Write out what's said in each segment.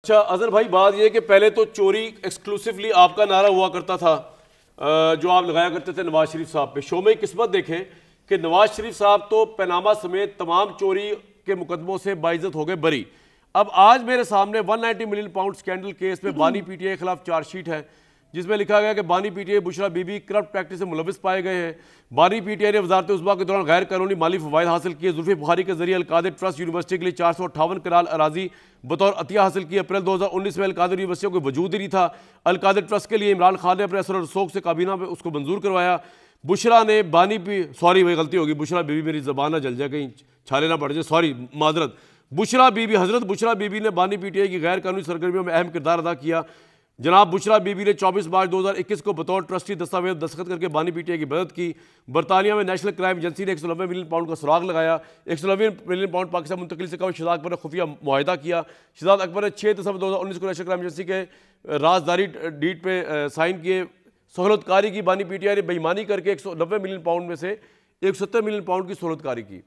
अच्छा अजहर भाई, बात यह कि पहले तो चोरी एक्सक्लूसिवली आपका नारा हुआ करता था, जो आप लगाया करते थे नवाज शरीफ साहब पे। शो में किस्मत देखें कि नवाज शरीफ साहब तो पनामा समेत तमाम चोरी के मुकदमों से बाइज्जत हो गए बरी। अब आज मेरे सामने 190 मिलियन पाउंड स्कैंडल केस में बानी पीटीआई के खिलाफ चार्जशीट है, जिसमें लिखा गया कि बानी PTI Bushra Bibi corrupt practice से मुलविस पाए गए हैं। बानी पीटीआई ने वजारत उज़्मा के दौरान गैर कानूनी माली फवायद हासिल किए। जुल्फी बुखारी के जरिए अलकादिर ट्रस्ट यूनिवर्सिटी के लिए 458 कनाल अराजी बतौर अतिया हासिल की। अप्रैल 2019 में अलकादिर यूनिवर्सिटी को वजूद ही नहीं था। अलकादिर ट्रस्ट के लिए इमरान खान ने अपने असर और रसूख से काबीना में उसको मंजूर करवाया। बुशरा ने सॉरी वही गलती होगी, बुशरा बीबी, मेरी ज़बान ना जल जाए, कहीं छाले ना पड़ जाए, सॉरी माजरत। बुशरा बीबी, हजरत बुशरा बीबी ने बानी पीटीआई की गैर कानूनी सरगर्मियों में अहम किरदार अदा किया। जनाब बुशरा बीबी ने 24 मार्च 2021 को बतौर ट्रस्टी दस्तावेज दस्तखत करके बानी पीटीआई की मदद की। बरतानिया में नेशनल क्राइम एजेंसी ने 190 मिलियन पाउंड का सुराग लगाया। 190 मिलियन पाउंड पाकिस्तान मुंतकिल से कबल शहजाद अकबर ने खुफिया मुआहिदा किया। शहजाद अकबर ने 6 दिसंबर 2019 को नेशनल क्राइम एजेंसी के राजदारी डीड पे साइन किए। सहूलतकारी की बानी पीटीआई ने बेईमानी करके 190 मिलियन पाउंड में से 170 मिलियन पाउंड की सहूलतकारी की।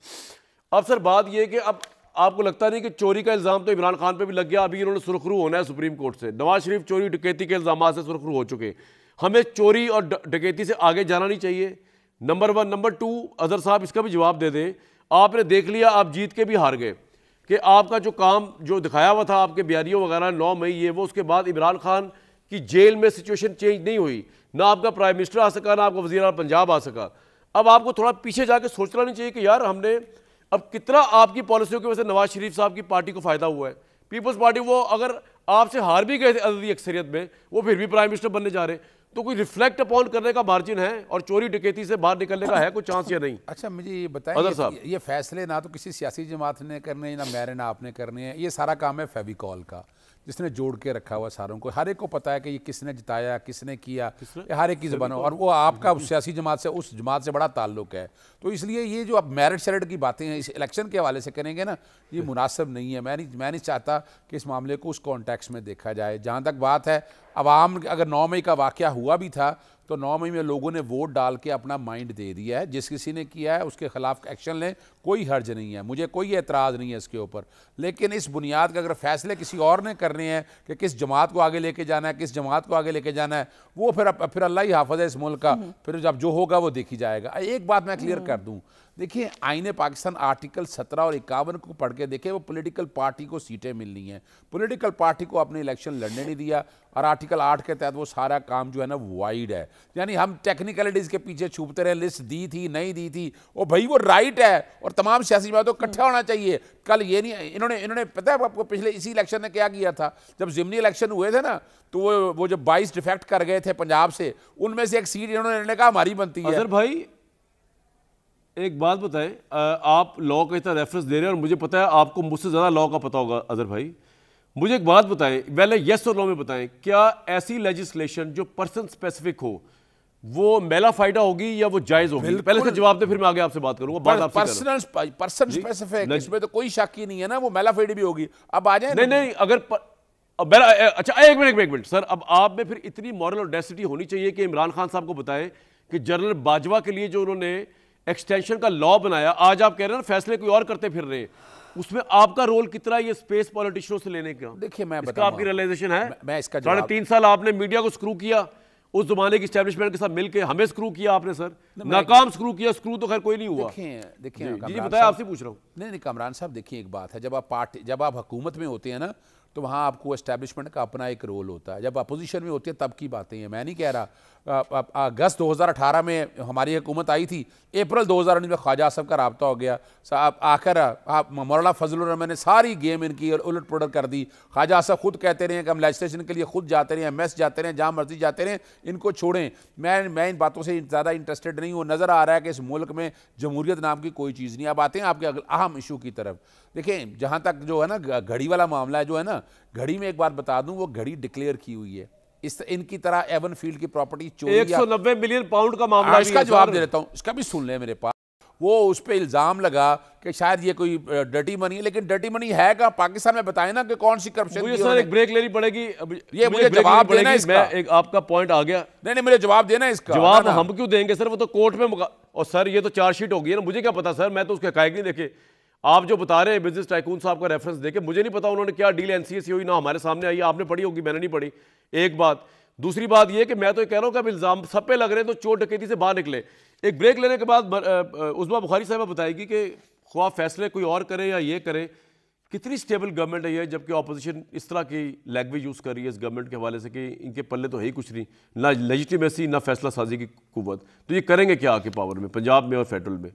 अब सर बात यह कि अब आपको लगता नहीं कि चोरी का इल्ज़ाम तो इमरान खान पे भी लग गया, अभी इन्होंने सुरखरू होना है सुप्रीम कोर्ट से। नवाज शरीफ चोरी डकैती के इल्ज़ाम से सुरखरू हो चुके। हमें चोरी और डकैती से आगे जाना नहीं चाहिए, नंबर 1। नंबर 2, अजहर साहब इसका भी जवाब दे दें। आपने देख लिया, आप जीत के भी हार गए कि आपका जो काम जो दिखाया हुआ था आपके बयानियों वगैरह 9 मई ये वो, उसके बाद इमरान खान की जेल में सिचुएशन चेंज नहीं हुई, ना आपका प्राइम मिनिस्टर आ सका, ना आपका वज़ीर आला पंजाब आ सका। अब आपको थोड़ा पीछे जाके सोचना नहीं चाहिए कि यार हमने अब कितना आपकी पॉलिसियों की वजह से नवाज शरीफ साहब की पार्टी को फायदा हुआ है। पीपल्स पार्टी वो अगर आपसे हार भी गए थे अददी अक्सरियत में, वो फिर भी प्राइम मिनिस्टर बनने जा रहे, तो कोई रिफ्लेक्ट अपॉन करने का मार्जिन है और चोरी डकैती से बाहर निकलने का है कोई चांस या नहीं? अच्छा मुझे ये बताएं, ये फैसले ना तो किसी सियासी जमात ने करने, ना मेरे ना आपने करने हैं। ये सारा काम है फेविकॉल का, जिसने जोड़ के रखा हुआ सारों को। हर एक को पता है कि ये किसने जिताया, किसने किया, हर एक की ज़बान। और वो आपका उस सियासी जमात से, उस जमात से बड़ा ताल्लुक है। तो इसलिए ये जो आप मेरिट शेरिट की बातें हैं इस इलेक्शन के हवाले से करेंगे ना, ये मुनासिब नहीं है। मैं नहीं चाहता कि इस मामले को उस कॉन्टेक्स्ट में देखा जाए। जहाँ तक बात है अवाम, अगर 9 मई का वाक़या हुआ भी था तो 9 मई में लोगों ने वोट डाल के अपना माइंड दे दिया है। जिस किसी ने किया है उसके खिलाफ एक्शन लें, कोई हर्ज नहीं है, मुझे कोई एतराज़ नहीं है इसके ऊपर। लेकिन इस बुनियाद का अगर फैसले किसी और ने करने हैं कि किस जमात को आगे लेके जाना है, किस जमात को आगे लेके जाना है, वो फिर अल्लाह ही हाफ़िज़ है इस मुल्क का। फिर जब जो होगा वो देखी जाएगा। एक बात मैं क्लियर कर दूँ, देखिए आईने पाकिस्तान आर्टिकल 17 और 51 को पढ़ के देखें। वो पॉलिटिकल पार्टी को सीटें मिलनी है, पॉलिटिकल पार्टी को अपने इलेक्शन लड़ने नहीं दिया। और आर्टिकल 8 के तहत वो सारा काम जो है ना वाइड है। यानी हम टेक्निकलिटीज़ के पीछे छुपते रहे, लिस्ट दी थी नहीं दी थी, वो भाई वो राइट है और तमाम सियासी बातों इकट्ठा होना चाहिए। कल ये नहीं, इन्होंने पता है आपको पिछले इसी इलेक्शन ने क्या किया था? जब ज़िमनी इलेक्शन हुए थे ना, तो वो जो 22 डिफेक्ट कर गए थे पंजाब से, उनमें से एक सीट इन्होंने कहा हमारी बनती है। अजहर भाई एक बात बताएं, आप लॉ का इतना रेफरेंस दे रहे हैं और मुझे पता है आपको मुझसे ज़्यादा लॉ का पता होगा। अजहर भाई मुझे एक बात बताएं, पहले यस और नो में बताएं, क्या ऐसी लेजिस्लेशन जो पर्सन स्पेसिफिक हो वो मेलाफाइडा होगी या वो जायज़ होगी? पहले इसका जवाब दे, फिर मैं आगे आपसे बात करूंगा। पर्सन स्पेसिफिक, इसमें तो कोई शक ही नहीं है ना, वो मेलाफाइडा भी होगी। अब आ जाए नहीं अगर अच्छा एक मिनट सर, अब आप में फिर इतनी मॉरल ऑडेसिटी होनी चाहिए कि इमरान खान साहब को बताएं कि जनरल बाजवा के लिए जो उन्होंने एक्सटेंशन का लॉ बनाया, आज आप कह रहे हैं ना फैसले कोई और करते फिर रहे, उसमें आपका रोल कितना है ये स्पेस पॉलिटिशियनों से लेने का? देखिए मैं इसका आपकी रियलाइजेशन है? मैं इसका 3.5 साल आपने मीडिया को स्क्रू किया, उस जमाने की एस्टैब्लिशमेंट के साथ मिलकर हमें स्क्रू किया आपने सर, नाकाम स्क्रू किया। स्क्रू तो खैर कोई नहीं हुआ। देखिए जी बताया, आपसे पूछ रहा हूँ। नहीं कामरान साहब, देखिए एक बात है, जब आप हुकूमत में होते हैं ना, तो वहाँ आपको एस्टैब्लिशमेंट का अपना एक रोल होता है। जब अपोजिशन में होती है तब की बातें हैं, मैं नहीं कह रहा। अगस्त 2018 में हमारी हुकूमत आई थी, अप्रैल 2019 में ख्वाजा साहब का रब्ता हो गया। आकर मौलाना फजलुर रहमान ने सारी गेम इनकी उलट पुलट कर दी। ख्वाजा साहब खुद कहते रहे कि हम लेजिस्लेशन के लिए खुद जाते रहे, एमएस जाते रहे, जहाँ मर्जी जाते रहे, इनको छोड़ें। मैं इन बातों से ज़्यादा इंटरेस्टेड नहीं हूँ। नज़र आ रहा है कि इस मुल्क में जमहूरियत नाम की कोई चीज़ नहीं। अब आते हैं आपके अहम इशू की तरफ। देखें जहाँ तक जो है ना घड़ी वाला मामला है, जो है ना घड़ी में एक बात बता दूँ, वो घड़ी डिक्लेयर की हुई है। इनकी तरह एवन फील्ड की प्रॉपर्टी चोरी, 190 मिलियन पाउंड का मामला। इसका जवाब दे देता हूँ, इसका भी सुन ले मेरे पास। वो उस पर इल्ज़ाम लगा कि शायद ये कोई डर्टी मनी है, लेकिन डर्टी मनी है क्या पाकिस्तान में? बताएं ना कि कौन सी करप्शन। मुझे सर एक ब्रेक लेनी पड़ेगी, ये मुझे जवाब देना इसका। एक आपका पॉइंट आ गया। नहीं मुझे जवाब देना इसका। जवाब हम क्यों देंगे सर, वो तो कोर्ट में और सर ये तो चार्जशीट होगी ना, मुझे क्या पता सर, मैं तो उसके हकायक नहीं देखे। आप जो बता रहे हैं बिजनेस टाइकून साहब का रेफरेंस देके, मुझे नहीं पता उन्होंने क्या डील एनसीए से हुई ना हमारे सामने आई, आपने पढ़ी होगी, मैंने नहीं पढ़ी। एक बात। दूसरी बात ये कि मैं तो ये कह रहा हूँ कि अब इल्ज़ाम सब पे लग रहे हैं तो चोर डकैती से बाहर निकले। एक ब्रेक लेने के बाद उस्मा बुखारी साहब बताएगी कि ख्वाह फैसले कोई और करे या ये करे, कितनी स्टेबल गवर्नमेंट है ये, जबकि ऑपोजिशन इस तरह की लैंग्वेज यूज़ कर रही है इस गवर्नमेंट के हवाले से कि इनके पल्ले तो है ही कुछ नहीं, ना लेजिटिमेसी ना फैसला साजी की कुव्वत। तो ये करेंगे क्या आके पावर में, पंजाब में और फेडरल में?